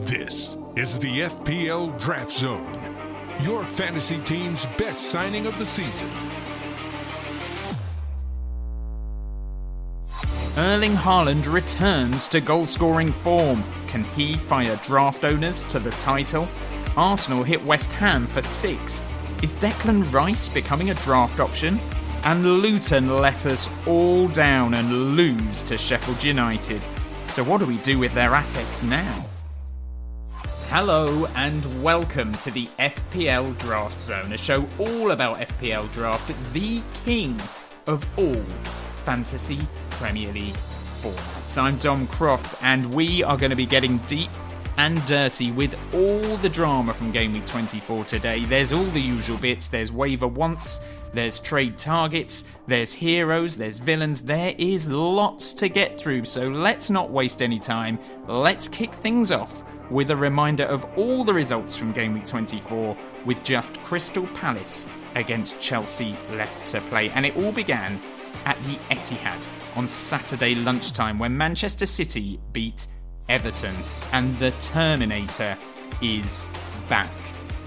This is the FPL Draft Zone, your fantasy team's best signing of the season. Erling Haaland returns to goal-scoring form. Can he fire draft owners to the title? Arsenal hit West Ham for 6. Is Declan Rice becoming a draft option? And Luton let us all down and lose to Sheffield United. So what do we do with their assets now? Hello and welcome to the FPL Draft Zone, a show all about FPL Draft, the king of all fantasy Premier League formats. I'm Dom Crofts and we are going to be getting deep and dirty with all the drama from Gameweek 24 today. There's all the usual bits. There's waiver wants, there's trade targets, there's heroes, there's villains. There is lots to get through, so let's not waste any time. Let's kick things off with a reminder of all the results from Gameweek 24 with just Crystal Palace against Chelsea left to play. And it all began at the Etihad on Saturday lunchtime when Manchester City beat Everton, and the Terminator is back.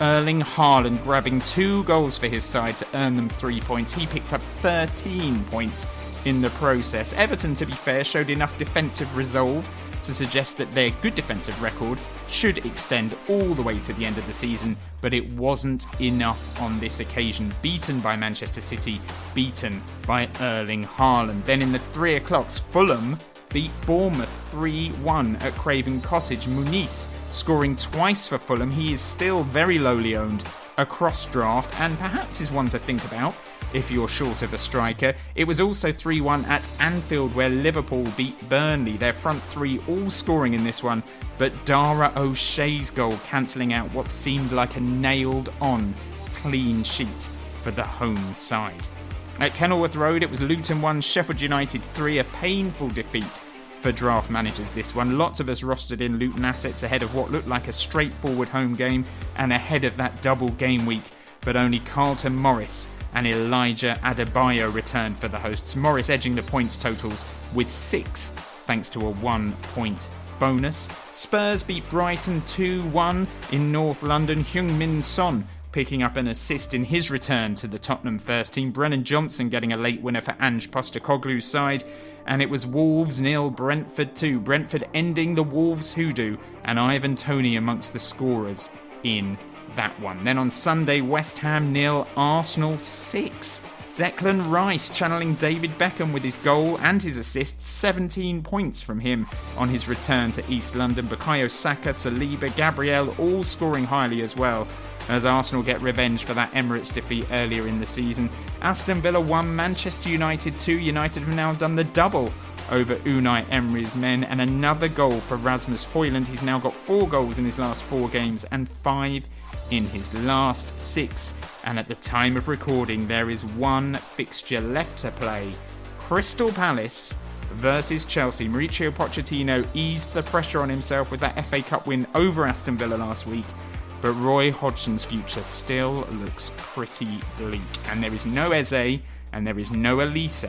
Erling Haaland grabbing 2 goals for his side to earn them 3 points. He picked up 13 points in the process. Everton, to be fair, showed enough defensive resolve to suggest that their good defensive record should extend all the way to the end of the season, but it wasn't enough on this occasion. Beaten by Manchester City, beaten by Erling Haaland. Then in the 3 o'clocks, Fulham beat Bournemouth 3-1 at Craven Cottage. Muniz scoring twice for Fulham. He is still very lowly owned across draft and perhaps is one to think about if you're short of a striker. It was also 3-1 at Anfield where Liverpool beat Burnley. Their front three all scoring in this one, but Dara O'Shea's goal cancelling out what seemed like a nailed-on clean sheet for the home side. At Kenilworth Road, it was Luton 1, Sheffield United 3, a painful defeat for draft managers this one. Lots of us rostered in Luton assets ahead of what looked like a straightforward home game and ahead of that double game week, but only Carlton Morris and Elijah Adebayo returned for the hosts. Morris edging the points totals with 6 thanks to a 1-point bonus. Spurs beat Brighton 2-1 in North London. Heung-min Son picking up an assist in his return to the Tottenham first team. Brennan Johnson getting a late winner for Ange Postecoglou's side. And it was Wolves 0, Brentford 2. Brentford ending the Wolves hoodoo and Ivan Toney amongst the scorers in that one. Then on Sunday, West Ham 0, Arsenal 6. Declan Rice channeling David Beckham with his goal and his assist. 17 points from him on his return to East London. Bukayo Saka, Saliba, Gabriel all scoring highly as well as Arsenal get revenge for that Emirates defeat earlier in the season. Aston Villa 1, Manchester United 2. United have now done the double over Unai Emery's men, and another goal for Rasmus Højlund. He's now got 4 goals in his last 4 games and 5 in his last 6. And at the time of recording, there is one fixture left to play. Crystal Palace versus Chelsea. Mauricio Pochettino eased the pressure on himself with that FA Cup win over Aston Villa last week, but Roy Hodgson's future still looks pretty bleak. And there is no Eze and there is no Elise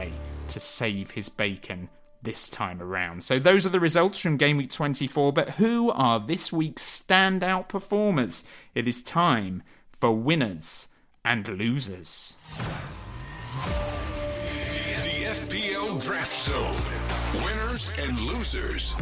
to save his bacon this time around. So those are the results from Game Week 24, but who are this week's standout performers? It is time for winners and losers. The FPL Draft Zone, winners and losers.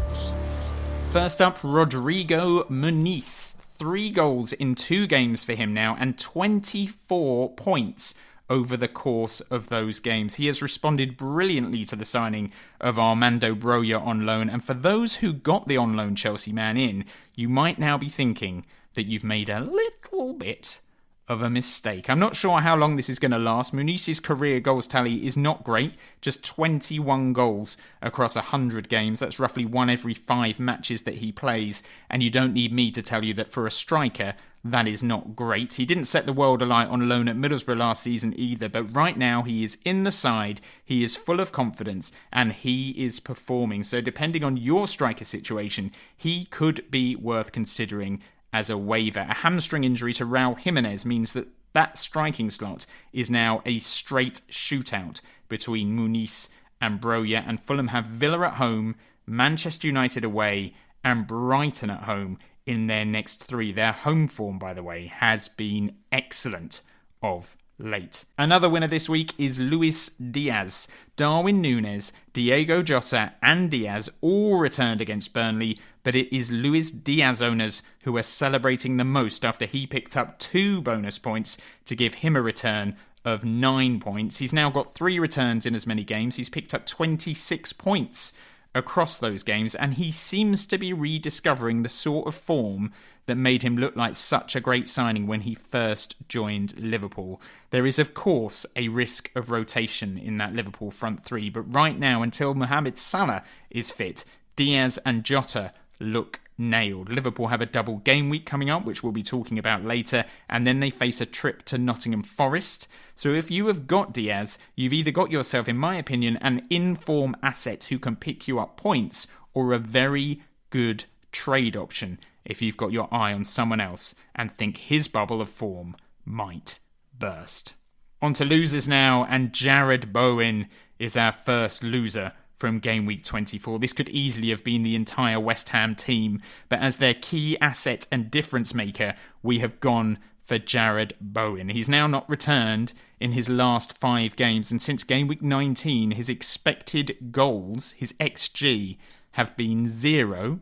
First up, Rodrigo Muniz. 3 goals in 2 games for him now and 24 points over the course of those games. He has responded brilliantly to the signing of Armando Broja on loan, and for those who got the on loan Chelsea man in, you might now be thinking that you've made a little bit of a mistake. I'm not sure how long this is going to last. Muniz's career goals tally is not great, just 21 goals across 100 games. That's roughly 1 every 5 matches that he plays, and you don't need me to tell you that for a striker, that is not great. He didn't set the world alight on loan at Middlesbrough last season either, but right now he is in the side, he is full of confidence, and he is performing. So depending on your striker situation, he could be worth considering as a waiver. A hamstring injury to Raul Jimenez means that striking slot is now a straight shootout between Muniz and Broja, and Fulham have Villa at home, Manchester United away, and Brighton at home in their next 3. Their home form, by the way, has been excellent of late. Another winner this week is Luis Diaz. Darwin Núñez, Diego Jota and Diaz all returned against Burnley, but it is Luis Diaz owners who are celebrating the most after he picked up 2 bonus points to give him a return of 9 points. He's now got 3 returns in as many games. He's picked up 26 points across those games, and he seems to be rediscovering the sort of form that made him look like such a great signing when he first joined Liverpool. There is, of course, a risk of rotation in that Liverpool front 3, but right now, until Mohamed Salah is fit, Diaz and Jota look nailed. Liverpool have a double game week coming up, which we'll be talking about later, and then they face a trip to Nottingham Forest. So if you have got Diaz, you've either got yourself, in my opinion, an in-form asset who can pick you up points, or a very good trade option if you've got your eye on someone else and think his bubble of form might burst. On to losers now, and Jared Bowen is our first loser from Game Week 24. This could easily have been the entire West Ham team, but as their key asset and difference maker, we have gone for Jared Bowen. He's now not returned in his last 5 games, and since Game Week 19, his expected goals, his XG, have been 0,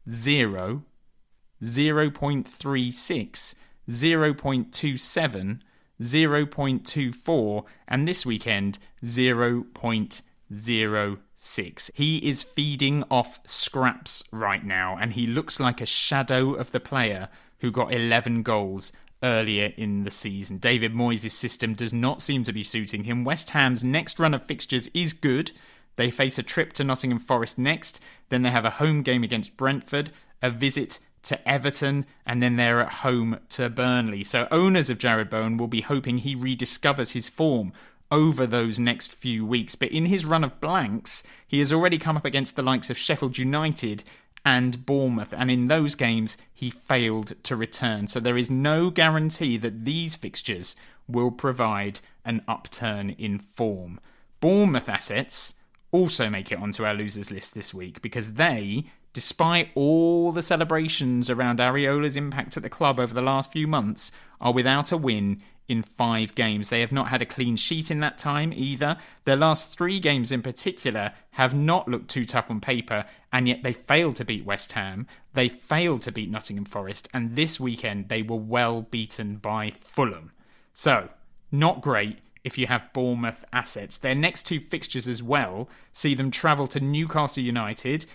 0, 0.36, 0.27, 0.24, and this weekend 0.06. He is feeding off scraps right now, and he looks like a shadow of the player who got 11 goals earlier in the season. David Moyes' system does not seem to be suiting him. West Ham's next run of fixtures is good. They face a trip to Nottingham Forest next, then they have a home game against Brentford, a visit to Everton, and then they're at home to Burnley. So owners of Jared Bowen will be hoping he rediscovers his form over those next few weeks. But in his run of blanks, he has already come up against the likes of Sheffield United and Bournemouth, and in those games he failed to return. So there is no guarantee that these fixtures will provide an upturn in form. Bournemouth assets also make it onto our losers list this week because they, despite all the celebrations around Areola's impact at the club over the last few months, are without a win in 5 games. They have not had a clean sheet in that time either. Their last 3 games in particular have not looked too tough on paper, and yet they failed to beat West Ham, they failed to beat Nottingham Forest, and this weekend they were well beaten by Fulham. So, not great if you have Bournemouth assets. Their next 2 fixtures as well see them travel to Newcastle United.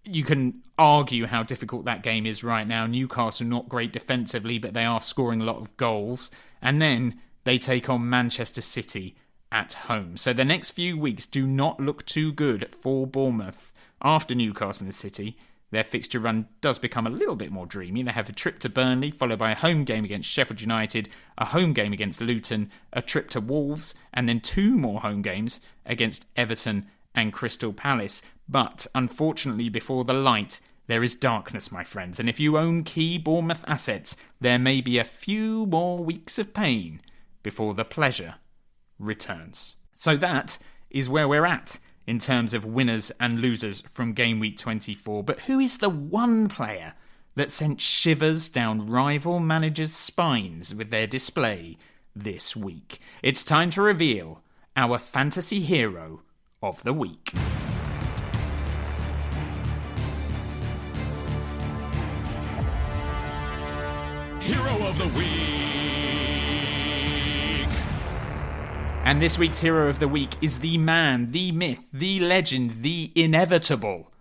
You can argue how difficult that game is right now. Newcastle not great defensively, but they are scoring a lot of goals. And then they take on Manchester City at home. So the next few weeks do not look too good for Bournemouth. After Newcastle and City, their fixture run does become a little bit more dreamy. They have a trip to Burnley, followed by a home game against Sheffield United, a home game against Luton, a trip to Wolves, and then 2 more home games against Everton and Crystal Palace. But unfortunately, before the light, there is darkness, my friends. And if you own key Bournemouth assets, there may be a few more weeks of pain before the pleasure returns. So that is where we're at in terms of winners and losers from Game Week 24. But who is the one player that sent shivers down rival managers' spines with their display this week? It's time to reveal our fantasy hero of the week. Hero of the Week. And this week's Hero of the Week is the man, the myth, the legend, the inevitable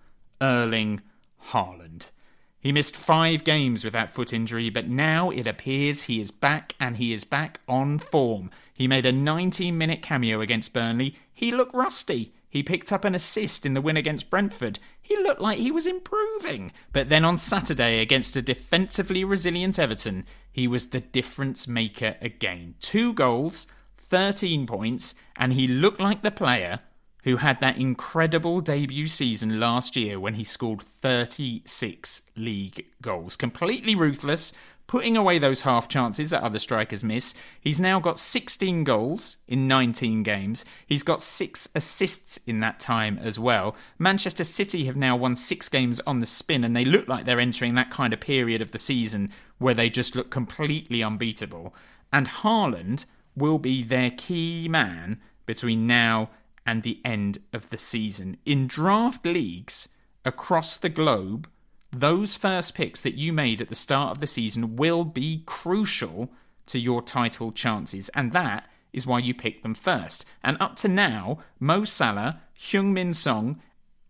Erling Haaland. He missed 5 games with that foot injury, but now it appears he is back, and he is back on form. He made a 19-minute cameo against Burnley. He looked rusty. He picked up an assist in the win against Brentford. He looked like he was improving. But then on Saturday, against a defensively resilient Everton, he was the difference maker again. 2 goals, 13 points, and he looked like the player who had that incredible debut season last year when he scored 36 league goals. Completely ruthless, putting away those half chances that other strikers miss. He's now got 16 goals in 19 games. He's got 6 assists in that time as well. Manchester City have now won 6 games on the spin, and they look like they're entering that kind of period of the season where they just look completely unbeatable. And Haaland will be their key man between now and the end of the season. In draft leagues across the globe, those first picks that you made at the start of the season will be crucial to your title chances, and that is why you picked them first. And up to now, Mo Salah, Heung-min Son,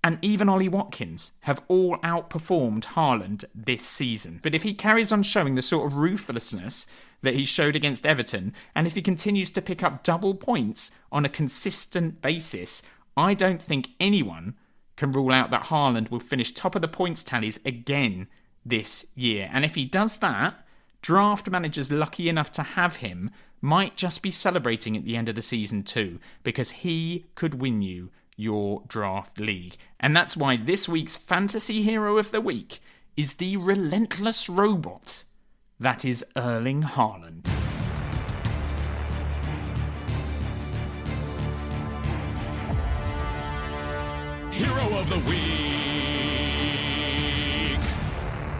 and even Ollie Watkins have all outperformed Haaland this season. But if he carries on showing the sort of ruthlessness that he showed against Everton, and if he continues to pick up double points on a consistent basis, I don't think anyone can rule out that Haaland will finish top of the points tallies again this year. And if he does that, draft managers lucky enough to have him might just be celebrating at the end of the season too, because he could win you your draft league. And that's why this week's Fantasy Hero of the Week is the relentless robot that is Erling Haaland. Hero of the Week.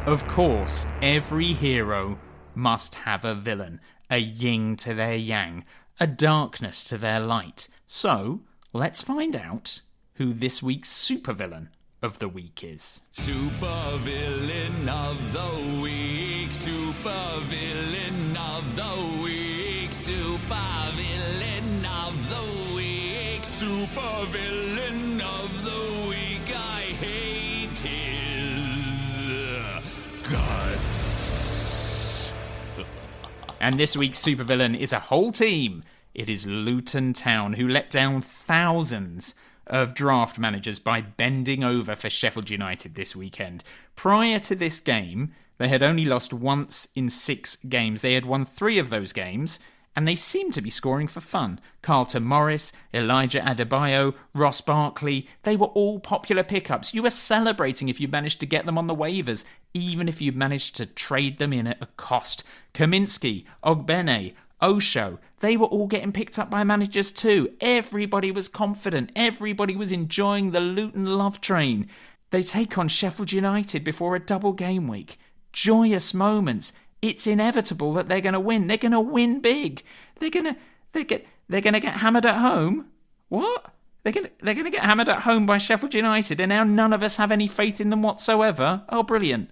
Of course, every hero must have a villain, a yin to their yang, a darkness to their light. So, let's find out who this week's supervillain of the week is. Supervillain of the week, supervillain of the week, supervillain of the week, supervillain of the week. I hate his guts. And this week's supervillain is a whole team. It is Luton Town, who let down thousands of draft managers by bending over for Sheffield United this weekend. Prior to this game, they had only lost once in 6 games. They had won 3 of those games, and they seemed to be scoring for fun. Carlton Morris, Elijah Adebayo, Ross Barkley, they were all popular pickups. You were celebrating if you managed to get them on the waivers, even if you managed to trade them in at a cost. Kaminsky, Ogbene, Osho, they were all getting picked up by managers too. Everybody was confident. Everybody was enjoying the Luton love train. They take on Sheffield United before a double game week. Joyous moments. It's inevitable that they're going to win. They're going to win big. They're going to get hammered at home. What? They're going to get hammered at home by Sheffield United, and now none of us have any faith in them whatsoever. Oh, brilliant.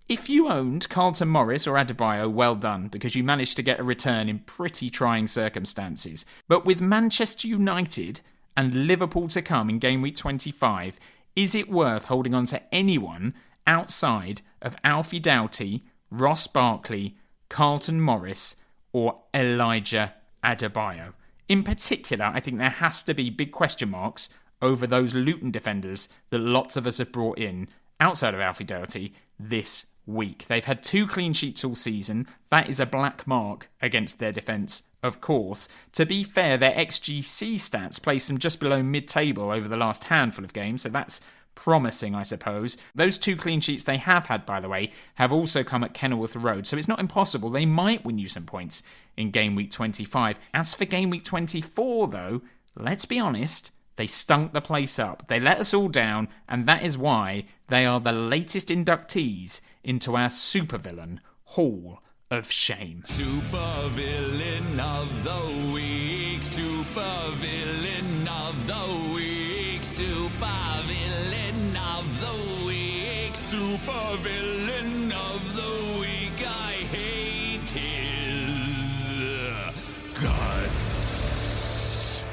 If you owned Carlton Morris or Adebayo, well done, because you managed to get a return in pretty trying circumstances. But with Manchester United and Liverpool to come in Game Week 25, is it worth holding on to anyone outside of Alfie Doughty, Ross Barkley, Carlton Morris, or Elijah Adebayo? In particular, I think there has to be big question marks over those Luton defenders that lots of us have brought in outside of Alfie Doughty this week. They've had 2 clean sheets all season. That is a black mark against their defence, of course. To be fair, their XGC stats place them just below mid-table over the last handful of games, so that's promising, I suppose. Those 2 clean sheets they have had, by the way, have also come at Kenilworth Road, so it's not impossible. They might win you some points in Game Week 25. As for Game Week 24, though, let's be honest, they stunk the place up. They let us all down, and that is why they are the latest inductees into our supervillain Hall of Shame. Supervillain of the week, supervillain of the week, supervillain of the week, supervillain of the week. I hate his guts.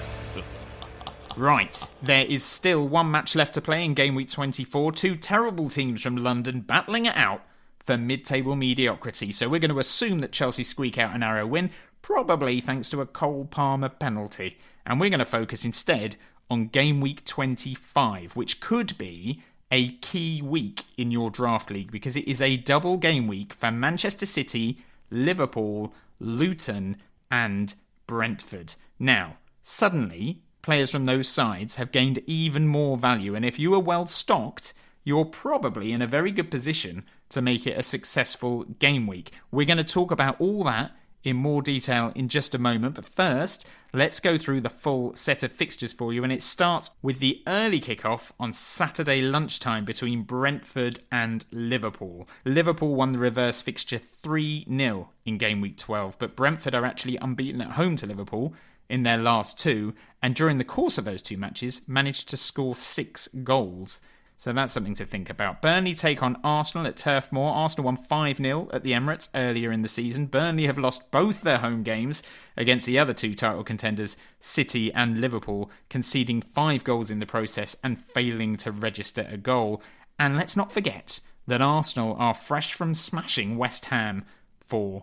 Right, there is still 1 match left to play in Game Week 24. 2 terrible teams from London battling it out for mid-table mediocrity. So we're going to assume that Chelsea squeak out a narrow win, probably thanks to a Cole Palmer penalty. And we're going to focus instead on Game Week 25, which could be a key week in your draft league because it is a double game week for Manchester City, Liverpool, Luton and Brentford. Now, suddenly, players from those sides have gained even more value, and if you are well stocked, you're probably in a very good position to make it a successful game week. We're going to talk about all that in more detail in just a moment, but first, let's go through the full set of fixtures for you, and it starts with the early kickoff on Saturday lunchtime between Brentford and Liverpool. Liverpool won the reverse fixture 3-0 in game week 12, but Brentford are actually unbeaten at home to Liverpool in their last two, and during the course of those two matches managed to score 6 goals. So that's something to think about. Burnley take on Arsenal at Turf Moor. Arsenal won 5-0 at the Emirates earlier in the season. Burnley have lost both their home games against the other two title contenders, City and Liverpool, conceding 5 goals in the process and failing to register a goal. And let's not forget that Arsenal are fresh from smashing West Ham 4-6.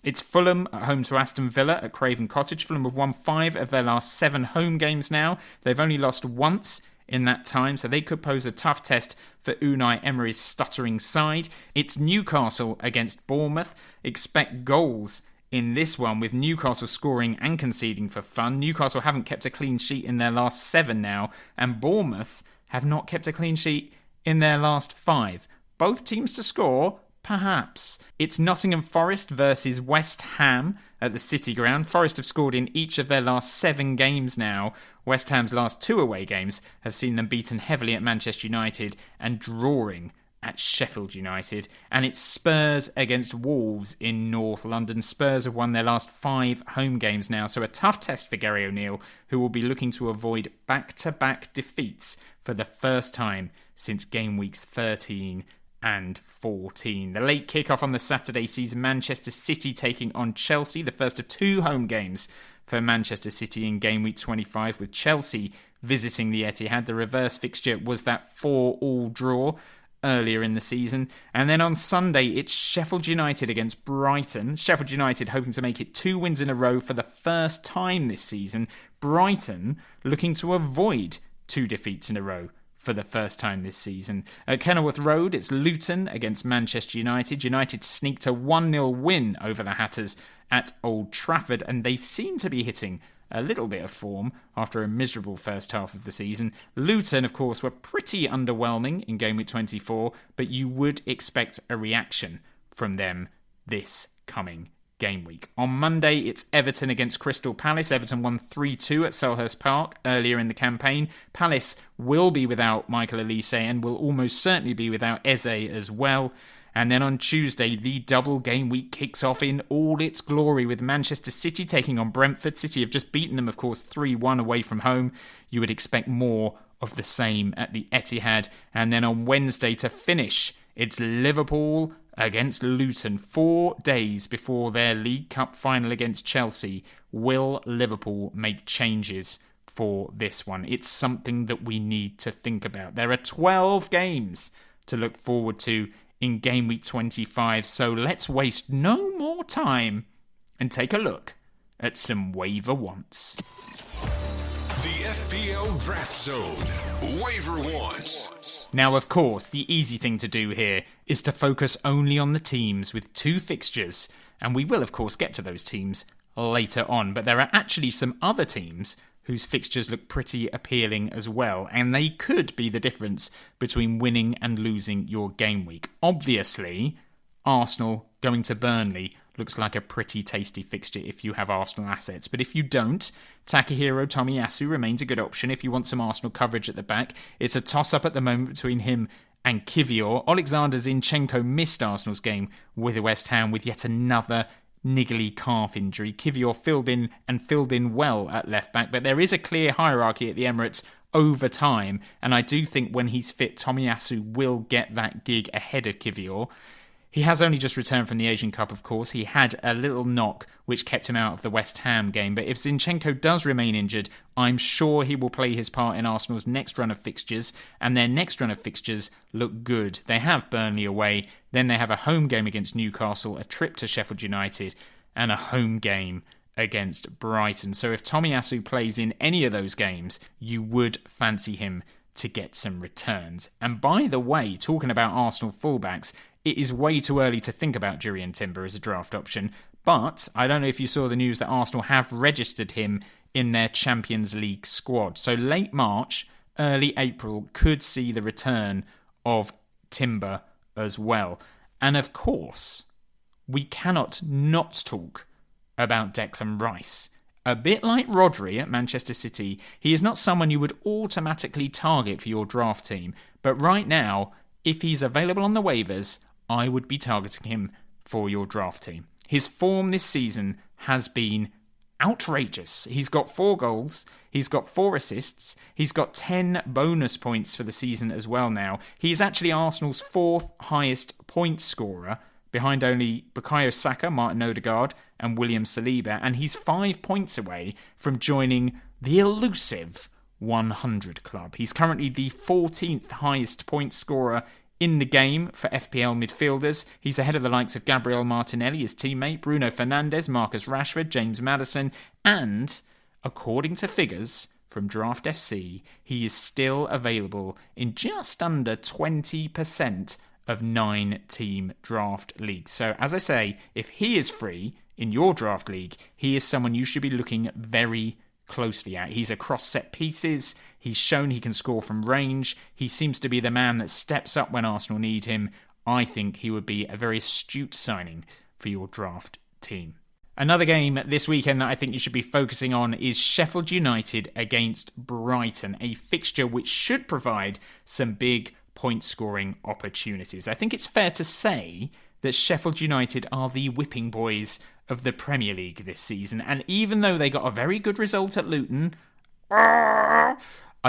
It's Fulham at home to Aston Villa at Craven Cottage. Fulham have won 5 of their last 7 home games now. They've only lost once in that time, so they could pose a tough test for Unai Emery's stuttering side. It's Newcastle against Bournemouth. Expect goals in this one, with Newcastle scoring and conceding for fun. Newcastle haven't kept a clean sheet in their last 7 now, and Bournemouth have not kept a clean sheet in their last 5. Both teams to score, perhaps. It's Nottingham Forest versus West Ham at the City Ground. Forest have scored in each of their last 7 games now. West Ham's last 2 away games have seen them beaten heavily at Manchester United and drawing at Sheffield United. And it's Spurs against Wolves in North London. Spurs have won their last 5 home games now, so a tough test for Gary O'Neill, who will be looking to avoid back-to-back defeats for the first time since game weeks 13 and 14. The late kickoff on the Saturday sees Manchester City taking on Chelsea, the first of 2 home games for Manchester City in game week 25, with Chelsea visiting the Etihad. The reverse fixture was that 4-4 draw earlier in the season. And then on Sunday, it's Sheffield United against Brighton. Sheffield United hoping to make it 2 wins in a row for the first time this season. Brighton looking to avoid 2 defeats in a row for the first time this season. At Kenilworth Road, it's Luton against Manchester United. United sneaked a 1-0 win over the Hatters at Old Trafford, and they seem to be hitting a little bit of form after a miserable first half of the season. Luton, of course, were pretty underwhelming in game week 24, but you would expect a reaction from them this coming game week. On Monday, it's Everton against Crystal Palace. Everton won 3-2 at Selhurst Park earlier in the campaign. Palace will be without Michael Olise and will almost certainly be without Eze as well. And then on Tuesday, the double game week kicks off in all its glory with Manchester City taking on Brentford. City have just beaten them, of course, 3-1 away from home. You would expect more of the same at the Etihad. And then on Wednesday to finish, it's Liverpool against Luton 4 days before their League Cup final against Chelsea. Will Liverpool make changes for this one? It's something that we need to think about. There are 12 games to look forward to in game week 25, so let's waste no more time and take a look at some waiver wants. The FPL Draft Zone Waiver Wants. Now, of course, the easy thing to do here is to focus only on the teams with 2 fixtures, and we will, of course, get to those teams later on, but there are actually some other teams whose fixtures look pretty appealing as well, and they could be the difference between winning and losing your game week. Obviously, Arsenal going to Burnley looks like a pretty tasty fixture if you have Arsenal assets, but if you don't, Takahiro Tomiyasu remains a good option if you want some Arsenal coverage at the back. It's a toss-up at the moment between him and Kivior. Alexander Zinchenko missed Arsenal's game with West Ham with yet another niggly calf injury. Kivior filled in well at left back, but there is a clear hierarchy at the Emirates over time, and I do think when he's fit, Tomiyasu will get that gig ahead of Kivior. He has only just returned from the Asian Cup, of course. He had a little knock which kept him out of the West Ham game, but if Zinchenko does remain injured, I'm sure he will play his part in Arsenal's next run of fixtures, and their next run of fixtures look good. They have Burnley away, then they have a home game against Newcastle, a trip to Sheffield United, and a home game against Brighton. So if Tomiyasu plays in any of those games, you would fancy him to get some returns. And by the way, talking about Arsenal fullbacks, it is way too early to think about Jurrien Timber as a draft option, but I don't know if you saw the news that Arsenal have registered him in their Champions League squad. So late March, early April could see the return of timber as well. And of course, we cannot not talk about Declan Rice. A bit like Rodri at Manchester City, he is not someone you would automatically target for your draft team. But right now, if he's available on the waivers, I would be targeting him for your draft team. His form this season has been outrageous. He's got 4 goals, he's got 4 assists, he's got 10 bonus points for the season as well now. He's actually Arsenal's 4th highest point scorer, behind only Bukayo Saka, Martin Odegaard and William Saliba, and he's 5 points away from joining the elusive 100 club. He's currently the 14th highest point scorer in the game for FPL midfielders. He's ahead of the likes of Gabriel Martinelli, his teammate, Bruno Fernandes, Marcus Rashford, James Maddison, and, according to figures from Draft FC, he is still available in just under 20% of 9-team draft leagues. So, as I say, if he is free in your draft league, he is someone you should be looking very closely at. He's across set pieces. He's shown he can score from range. He seems to be the man that steps up when Arsenal need him. I think he would be a very astute signing for your draft team. Another game this weekend that I think you should be focusing on is Sheffield United against Brighton, a fixture which should provide some big point-scoring opportunities. I think it's fair to say that Sheffield United are the whipping boys of the Premier League this season, and even though they got a very good result at Luton, I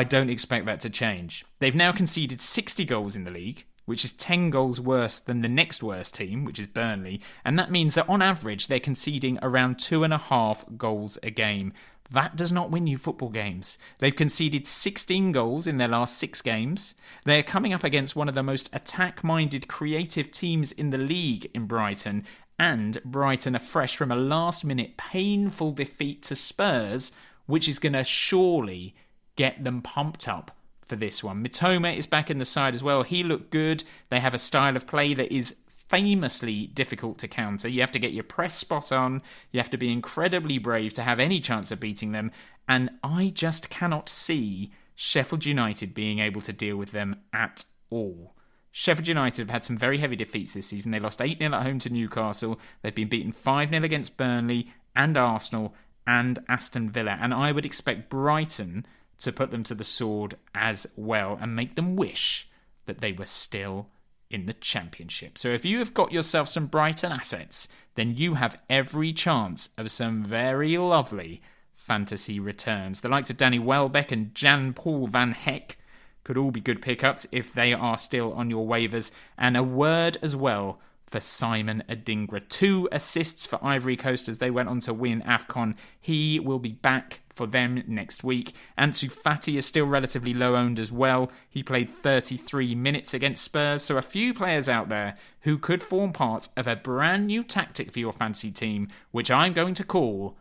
don't expect that to change. They've now conceded 60 goals in the league, which is 10 goals worse than the next worst team, which is Burnley, and that means that on average they're conceding around 2.5 goals a game. That does not win you football games. They've conceded 16 goals in their last 6 games. They're coming up against one of the most attack-minded, creative teams in the league in Brighton, and Brighton are fresh from a last-minute painful defeat to Spurs, which is going to surely get them pumped up for this one. Mitoma is back in the side as well. He looked good. They have a style of play that is famously difficult to counter. You have to get your press spot on. You have to be incredibly brave to have any chance of beating them. And I just cannot see Sheffield United being able to deal with them at all. Sheffield United have had some very heavy defeats this season. They lost 8-0 at home to Newcastle. They've been beaten 5-0 against Burnley and Arsenal and Aston Villa. And I would expect Brighton to put them to the sword as well and make them wish that they were still in the Championship. So if you have got yourself some Brighton assets, then you have every chance of some very lovely fantasy returns. The likes of Danny Welbeck and Jan-Paul van Heck could all be good pickups if they are still on your waivers. And a word as well for Simon Adingra. 2 assists for Ivory Coast as they went on to win AFCON. He will be back for them next week. Ansu Fati is still relatively low owned as well. He played 33 minutes against Spurs, so a few players out there who could form part of a brand new tactic for your fantasy team, which I'm going to call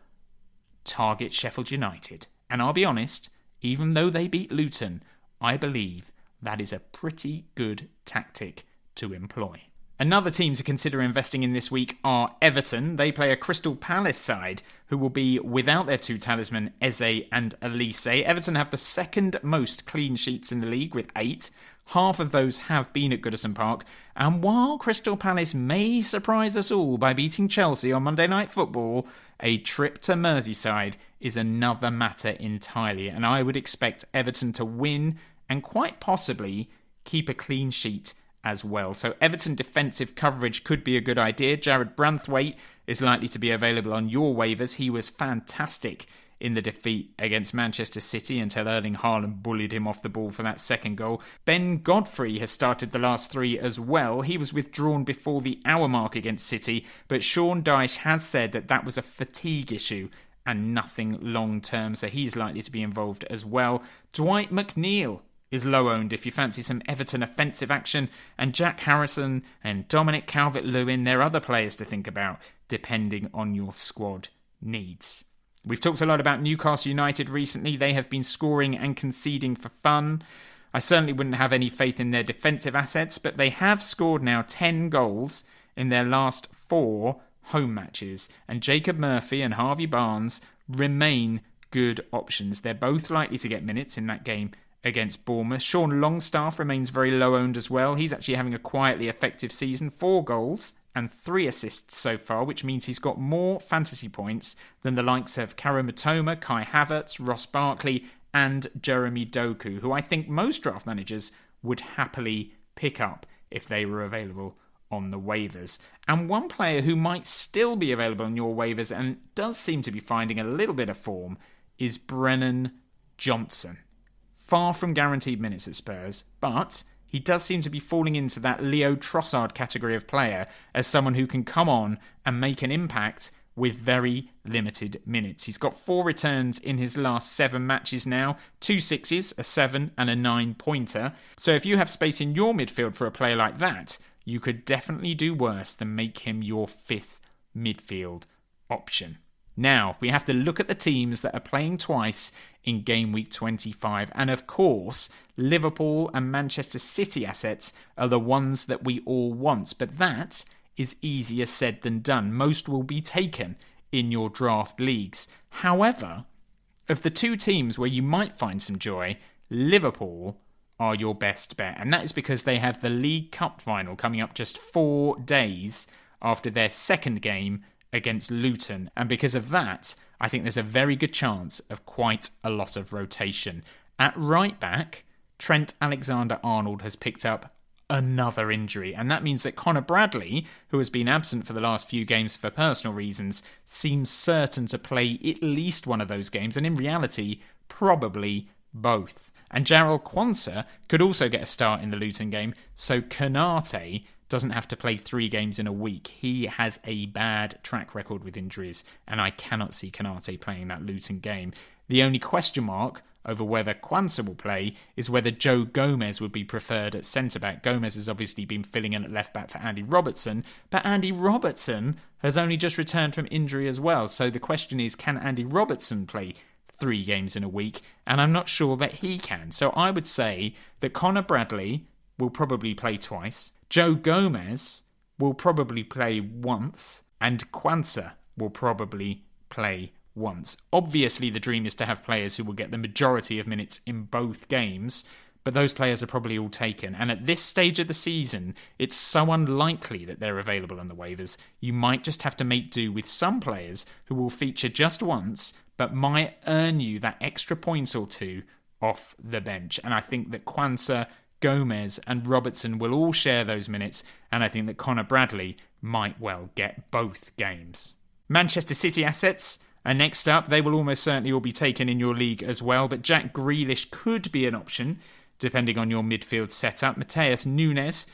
Target Sheffield United. And I'll be honest, even though they beat Luton, I believe that is a pretty good tactic to employ. Another team to consider investing in this week are Everton. They play a Crystal Palace side who will be without their 2 talismen, Eze and Elise. Everton have the second most clean sheets in the league with 8. Half of those have been at Goodison Park. And while Crystal Palace may surprise us all by beating Chelsea on Monday Night Football, a trip to Merseyside is another matter entirely. And I would expect Everton to win and quite possibly keep a clean sheet as well. So Everton defensive coverage could be a good idea. Jared Branthwaite is likely to be available on your waivers. He was fantastic in the defeat against Manchester City until Erling Haaland bullied him off the ball for that second goal. Ben Godfrey has started the last 3 as well. He was withdrawn before the hour mark against City, but Sean Dyche has said that was a fatigue issue and nothing long term, so he's likely to be involved as well. Dwight McNeil is low-owned if you fancy some Everton offensive action, and Jack Harrison and Dominic Calvert-Lewin, they're other players to think about, depending on your squad needs. We've talked a lot about Newcastle United recently. They have been scoring and conceding for fun. I certainly wouldn't have any faith in their defensive assets, but they have scored now 10 goals in their last 4 home matches, and Jacob Murphy and Harvey Barnes remain good options. They're both likely to get minutes in that game against Bournemouth. Sean Longstaff remains very low owned as well. He's actually having a quietly effective season, 4 goals and 3 assists so far, which means he's got more fantasy points than the likes of Karo Matoma, Kai Havertz, Ross Barkley and Jeremy Doku, who I think most draft managers would happily pick up if they were available on the waivers. And one player who might still be available on your waivers and does seem to be finding a little bit of form is Brennan Johnson. Far from guaranteed minutes at Spurs, but he does seem to be falling into that Leo Trossard category of player as someone who can come on and make an impact with very limited minutes. He's got 4 returns in his last 7 matches now, 2 sixes, a 7 and a 9-pointer. So if you have space in your midfield for a player like that, you could definitely do worse than make him your 5th midfield option. Now, we have to look at the teams that are playing twice in game week 25. And of course, Liverpool and Manchester City assets are the ones that we all want. But that is easier said than done. Most will be taken in your draft leagues. However, of the 2 teams where you might find some joy, Liverpool are your best bet. And that is because they have the League Cup final coming up just 4 days after their second game against Luton. And because of that, I think there's a very good chance of quite a lot of rotation. At right back, Trent Alexander-Arnold has picked up another injury. And that means that Connor Bradley, who has been absent for the last few games for personal reasons, seems certain to play at least one of those games. And in reality, probably both. And Jarrell Quansah could also get a start in the Luton game. So Konate doesn't have to play 3 games in a week. He has a bad track record with injuries, and I cannot see Konate playing that Luton game. The only question mark over whether Quansah will play is whether Joe Gomez would be preferred at centre-back. Gomez has obviously been filling in at left-back for Andy Robertson, but Andy Robertson has only just returned from injury as well. So the question is, can Andy Robertson play 3 games in a week? And I'm not sure that he can. So I would say that Connor Bradley will probably play twice. Joe Gomez will probably play once, and Quansah will probably play once. Obviously, the dream is to have players who will get the majority of minutes in both games, but those players are probably all taken. And at this stage of the season, it's so unlikely that they're available on the waivers. You might just have to make do with some players who will feature just once, but might earn you that extra point or 2 off the bench. And I think that Quansah, Gomez and Robertson will all share those minutes, and I think that Connor Bradley might well get both games. Manchester City assets are next up. They will almost certainly all be taken in your league as well, but Jack Grealish could be an option depending on your midfield setup. Mateus Nunes,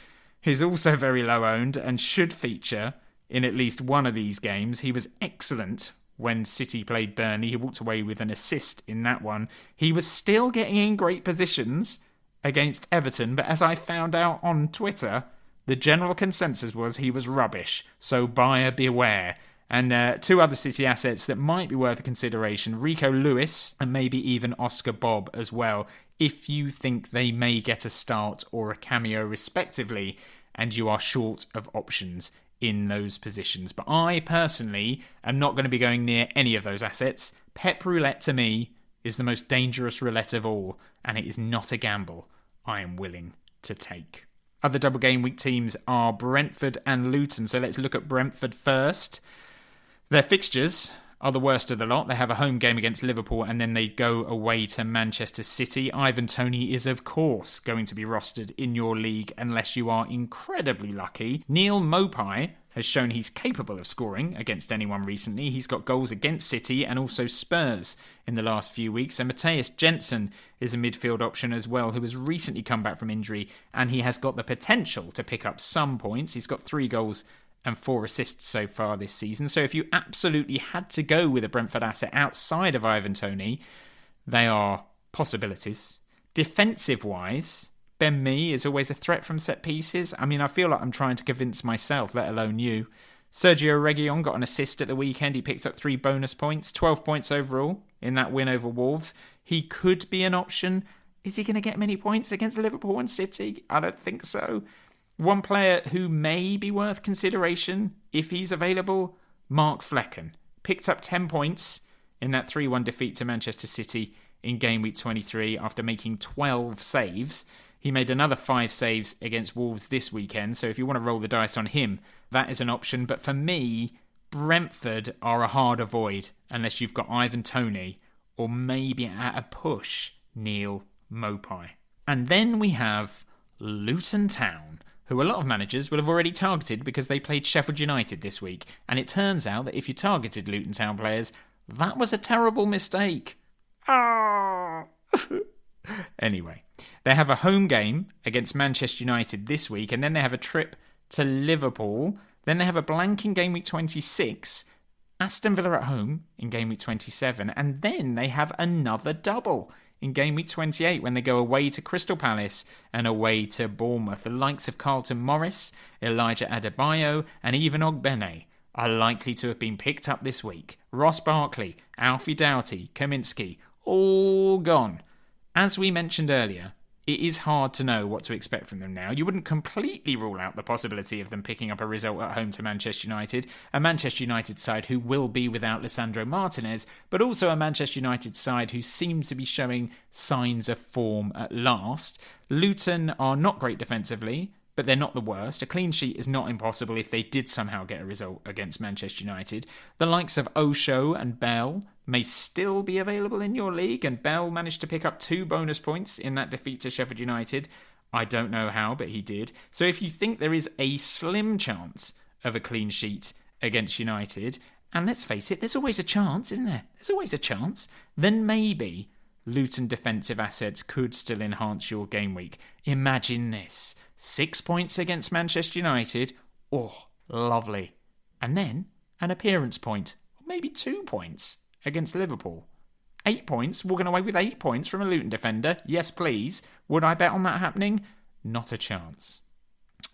who's also very low owned and should feature in at least one of these games. He was excellent when City played Burnley. He walked away with an assist in that one. He was still getting in great positions against Everton, but as I found out on Twitter, the general consensus was he was rubbish, so buyer beware. And 2 other City assets that might be worth a consideration, Rico Lewis and maybe even Oscar Bob as well, if you think they may get a start or a cameo respectively, and you are short of options in those positions. But I personally am not going to be going near any of those assets. Pep Roulette to me is the most dangerous roulette of all, and it is not a gamble I am willing to take. Other double game week teams are Brentford and Luton, so let's look at Brentford first. Their fixtures are the worst of the lot. They have a home game against Liverpool and then they go away to Manchester City. Ivan Toney is of course going to be rostered in your league unless you are incredibly lucky. Neil Maupay has shown he's capable of scoring against anyone recently. He's got goals against City and also Spurs in the last few weeks. And Matthias Jensen is a midfield option as well, who has recently come back from injury, and he has got the potential to pick up some points. He's got 3 goals and 4 assists so far this season. So if you absolutely had to go with a Brentford asset outside of Ivan Toney, they are possibilities. Defensive-wise, Ben Mee is always a threat from set pieces. I mean, I feel like I'm trying to convince myself, let alone you. Sergio Reguilon got an assist at the weekend. He picked up 3 bonus points, 12 points overall in that win over Wolves. He could be an option. Is he going to get many points against Liverpool and City? I don't think so. One player who may be worth consideration, if he's available, Mark Flecken. Picked up 10 points in that 3-1 defeat to Manchester City in game week 23 after making 12 saves. He made another 5 saves against Wolves this weekend, so if you want to roll the dice on him, that is an option. But for me, Brentford are a hard avoid unless you've got Ivan Toney or maybe at a push, Neil Mopai. And then we have Luton Town, who a lot of managers will have already targeted because they played Sheffield United this week. And it turns out that if you targeted Luton Town players, that was a terrible mistake. Anyway, they have a home game against Manchester United this week, and then they have a trip to Liverpool. Then they have a blank in game week 26, Aston Villa at home in game week 27, and then they have another double in game week 28 when they go away to Crystal Palace and away to Bournemouth. The likes of Carlton Morris, Elijah Adebayo and even Ogbene are likely to have been picked up this week. Ross Barkley, Alfie Doughty, Kaminsky, all gone. As we mentioned earlier, it is hard to know what to expect from them now. You wouldn't completely rule out the possibility of them picking up a result at home to Manchester United, a Manchester United side who will be without Lisandro Martinez, but also a Manchester United side who seem to be showing signs of form at last. Luton are not great defensively, but they're not the worst. A clean sheet is not impossible if they did somehow get a result against Manchester United. The likes of Osho and Bell may still be available in your league, and Bell managed to pick up 2 bonus points in that defeat to Sheffield United. I don't know how, but he did. So if you think there is a slim chance of a clean sheet against United, and let's face it, there's always a chance, isn't there? There's always a chance. Then maybe Luton defensive assets could still enhance your game week. Imagine this. 6 points against Manchester United. Oh, lovely. And then an appearance point, or maybe 2 points against Liverpool. 8 points, walking away with 8 points from a Luton defender. Yes, please. Would I bet on that happening? Not a chance.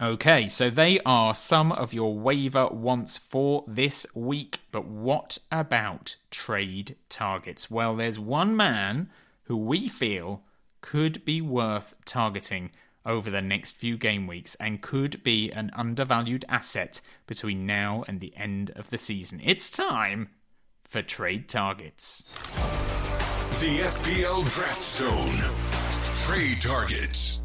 Okay, so they are some of your waiver wants for this week. But what about trade targets? Well, there's one man who we feel could be worth targeting over the next few game weeks and could be an undervalued asset between now and the end of the season. It's time for trade targets. The FPL Draft Zone. Trade targets.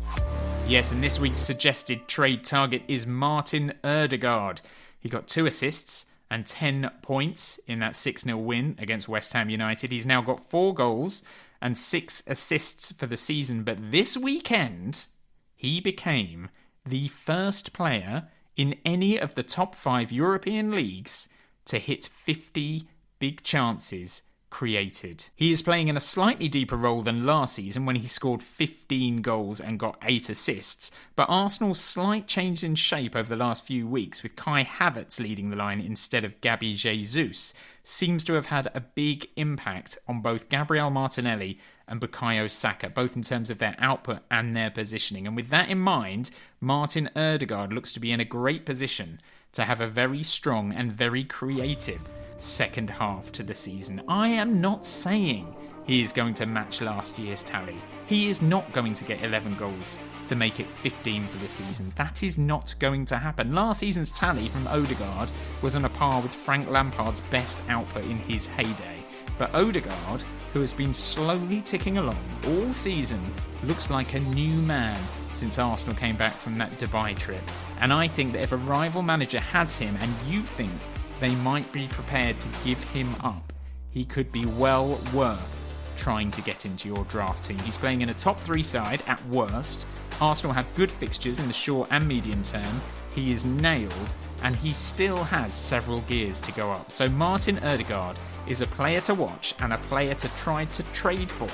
Yes, and this week's suggested trade target is Martin Ødegaard. He got 2 assists and 10 points in that 6-0 win against West Ham United. He's now got 4 goals and 6 assists for the season. But this weekend, he became the first player in any of the top 5 European leagues to hit 50 big chances created. He is playing in a slightly deeper role than last season when he scored 15 goals and got 8 assists, but Arsenal's slight change in shape over the last few weeks, with Kai Havertz leading the line instead of Gabby Jesus, seems to have had a big impact on both Gabriel Martinelli and Bukayo Saka, both in terms of their output and their positioning. And with that in mind, Martin Ødegaard looks to be in a great position to have a very strong and very creative second half to the season. I am not saying he is going to match last year's tally. He is not going to get 11 goals to make it 15 for the season. That is not going to happen. Last season's tally from Ødegaard was on a par with Frank Lampard's best output in his heyday. But Ødegaard, who has been slowly ticking along all season, looks like a new man since Arsenal came back from that Dubai trip. And I think that if a rival manager has him and you think they might be prepared to give him up, he could be well worth trying to get into your draft team. He's playing in a top 3 side at worst. Arsenal have good fixtures in the short and medium term. He is nailed and he still has several gears to go up. So Martin Ødegaard is a player to watch and a player to try to trade for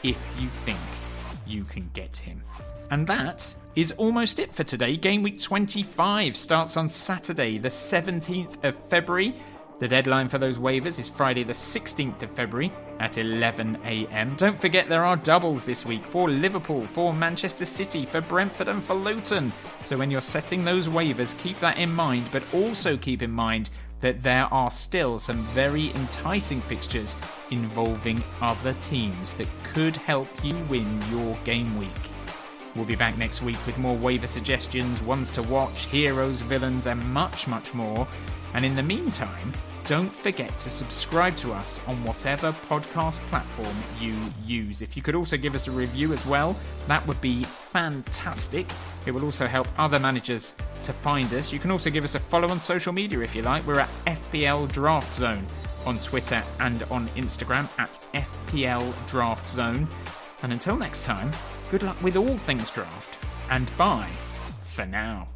if you think you can get him. And that is almost it for today. Game week 25 starts on Saturday, the 17th of February. The deadline for those waivers is Friday, the 16th of February at 11 a.m. Don't forget there are doubles this week for Liverpool, for Manchester City, for Brentford and for Luton. So when you're setting those waivers, keep that in mind, but also keep in mind that there are still some very enticing fixtures involving other teams that could help you win your game week. We'll be back next week with more waiver suggestions, ones to watch, heroes, villains, and much, much more. And in the meantime, don't forget to subscribe to us on whatever podcast platform you use. If you could also give us a review as well, that would be fantastic. It will also help other managers to find us. You can also give us a follow on social media if you like. We're at FPL Draft Zone on Twitter and on Instagram at FPL Draft Zone. And until next time, good luck with all things draft, and bye for now.